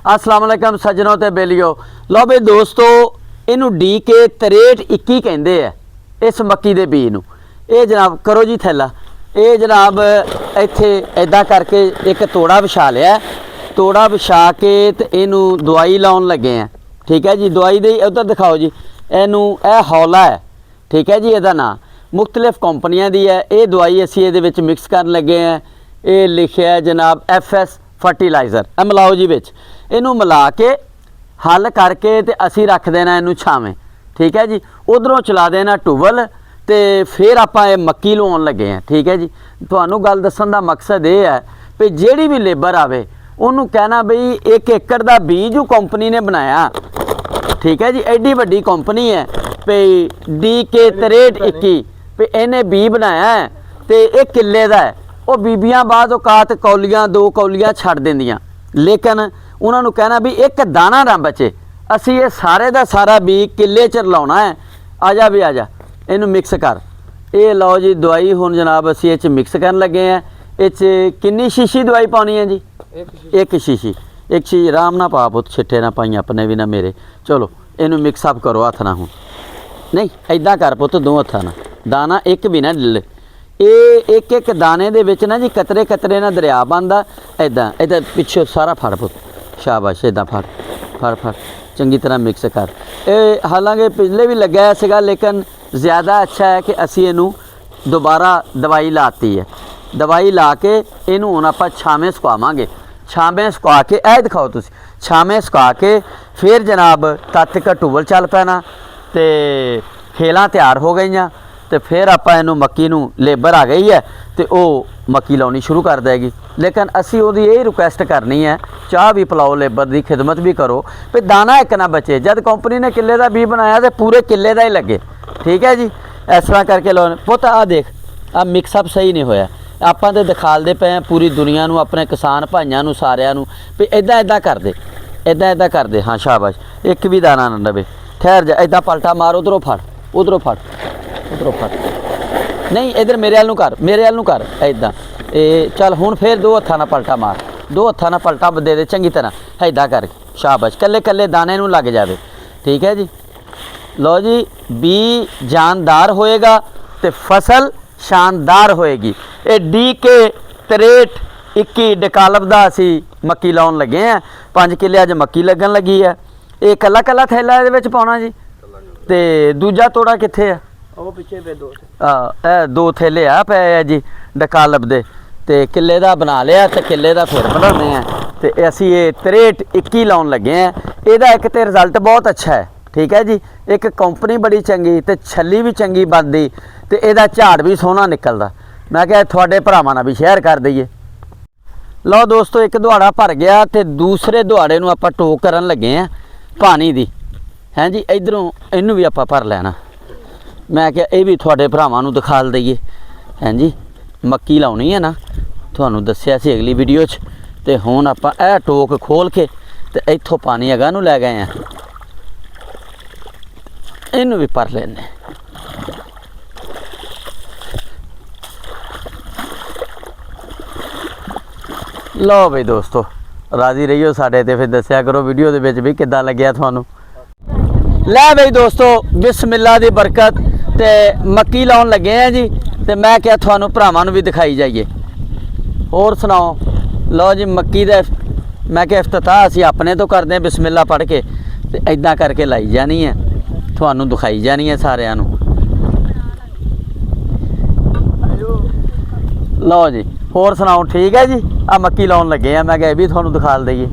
अस्सलाम वालेकुम सज्जनों ते बेलियो। लो बई दोस्तों, इनू DK 6321 कहते हैं इस मक्की दे बीज नू। ये जनाब करो जी थैला, ये जनाब इत्थे इदा करके एक तोड़ा विछा लिया, तोड़ा विछा के ते इनू दवाई लाउन लगे हैं। ठीक है जी, दवाई दे उधर दिखाओ जी। इनू यह हौला है, ठीक है जी, ਇਹਦਾ ਨਾਂ मुख्तलिफ कंपनियां दी है। ये दवाई असी ये मिक्स करन लगे हैं। ये लिखिया है जनाब FS फर्टिलाइज़र, मिलाओ जी विच। इनू मिला के हल करके ते असी रख देना इनू छावें। ठीक है जी, उधरों चला देना टूबल ते फिर आपां ये मक्की लवाउण लगे हैं। ठीक है जी, तुहानू गल दस्सण दा मकसद ये है भी जिहड़ी भी लेबर आवे उन्होंने कहना बई 1 एकड़ का बीज कंपनी ने बनाया। ठीक है जी, एडी वड्डी कंपनी है भी DK 6321 भी इन्हें बी बनाया है तो ये किले का है। वो बीबियां बाद औकात कौलियां 2 कौलियां छड़ देंदियां, लेकिन उन्होंने कहना भी एक दाना ना बचे। असी ये सारे का सारा बी किले च लाउणा है। आजा भी आजा, इनू मिक्स कर। ये लो जी दवाई हुण जनाब असी इस मिक्स करन लगे हैं। इस कितनी शीशी दवाई पानी है जी? एक शीशी। एक शीशी आराम ना पा पुत, छिट्टे ना पाई अपने भी ना मेरे। चलो इनू मिक्सअप करो हथ ना। हूँ नहीं इदा कर पुत, 2 हथा ना, दाना एक भी ना डिले। ये एक एक दाने दे विच ना जी कतरे कतरे ना दरिया बनदा। इदा इधर पिछे सारा फड़ पुत, शाबाश। इदा फड़ फड़ फड़ चंगी तरह मिक्स कर। ये हालांकि पिछले भी लग्या सीगा, लेकिन ज़्यादा अच्छा है कि असी इनू दोबारा दवाई लाती है। दवाई ला के इनू हुण आपां छावें सुकावांगे। छावें सुका के ए दिखाओ तुसीं, छावें सुका के फिर जनाब तद तक टूबल चल पैना ते खेलां तैयार हो गई। तो फिर आपां इनू मक्की नू लेबर आ गई है तो वह मक्की लाउणी शुरू कर देगी। लेकिन असी उहदी यही रिक्वेस्ट करनी है, चाह भी पिलाओ, लेबर की खिदमत भी करो भी दाना एक ना बचे। जब कंपनी ने किले का बी बनाया तो पूरे किले का ही लगे। ठीक है जी, इस तरह करके लो पुत। आ देख, आ मिक्सअप सही नहीं होया। आपां तो दिखालदे पे हैं पूरी दुनिया नू, अपने किसान भाइयों नू, सारिਆਂ नू भी इदा इदा कर दे, इदा इदा कर दे। हाँ शाबाश, एक भी दाना ना डबे। ठहर जा, इदा पलटा मार, उधरों फड़, उधरों फड़, उधरों फड़। नहीं इधर मेरे वाल नू कर, मेरे वाल नू कर। इदा चल हुण फिर 2 हत्थां नाल पलटा मार, 2 हत्थां नाल पलटा दे दे चंगी तरह। इदा कर, शाबाश। कल्ले कल्ले दाने नू लग जाए। ठीक है जी, लो जी, बी जानदार होएगा तो फसल शानदार होएगी। ये DK 6321 डकालप दा असी मक्की लाउण लगे हैं। 5 किले अज मक्की लगन लगी है। ये कला कला थैला इहदे विच पाउणा जी, ते दूजा तोड़ा कित्थे है? ਉਹ ਪਿੱਛੇ ਪੇ 2 ਇਹ 2 ਥੈਲੇ ਆ ਪਏ ਜੀ ਡਕਾਲਬ ਦੇ। ਤੇ ਕਿੱਲੇ ਦਾ ਬਣਾ ਲਿਆ ਤੇ ਕਿੱਲੇ ਦਾ ਫਿਰ ਬਣਾਉਂਦੇ ਆ। ਤੇ ਅਸੀਂ ਇਹ 6321 ਲਾਉਣ ਲੱਗੇ ਆ। ਇਹਦਾ ਇੱਕ ਤੇ ਰਿਜ਼ਲਟ ਬਹੁਤ ਅੱਛਾ ਹੈ। ठीक है जी, एक कंपनी बड़ी चंगी तो छली भी चंगी बनती तो यदा झाड़ भी सोहना निकलता। मैं क्या थोड़े भरावां नाल भी शेयर कर दईए। लो दोस्तों, एक दुहाड़ा भर गया तो दूसरे दुहाड़े नूं आपां टोक करन लगे हैं पानी दी। हैं जी, इधरों इनू भी आपां भर लेना। मैं क्या ये भी थोड़े भरावां नूं दिखाल दईए। हैं जी, मक्की लाउणी है ना, तुहानूं दस्सिया सी अगली वीडियो च। तो हुण आपां इह टोक खोल के तो इत्थों पानी अगां नूं लै गए हैं। इनू भी भर लेने। लो बई दोस्तों, राजी रहियो साडे ते, फिर दस्सिया करो वीडियो दे विच भी किद्दां लग्गिया तुहानूं। लै बई दोस्तों, बिस्मिल्लाह दी बरकत ते मक्की लाउण लगे हैं जी। ते मैं क्या तुहानूं भरावां नूं भी दिखाई जाइए। होर सुनाओ। लो जी, मक्की दे मैं क्या इफ्तिताह असीं अपने तो करदे हैं बिस्मिल्लाह पढ़ के, ते इदां करके लाई जानी है, तुहानूं दिखाई जानी है सारिਆਂ ਨੂੰ। लो जी, होर सुनाओ। ठीक है जी, आ मक्की लाउण लगे हैं। मैं क्या भी तुहानूं दिखा दईए।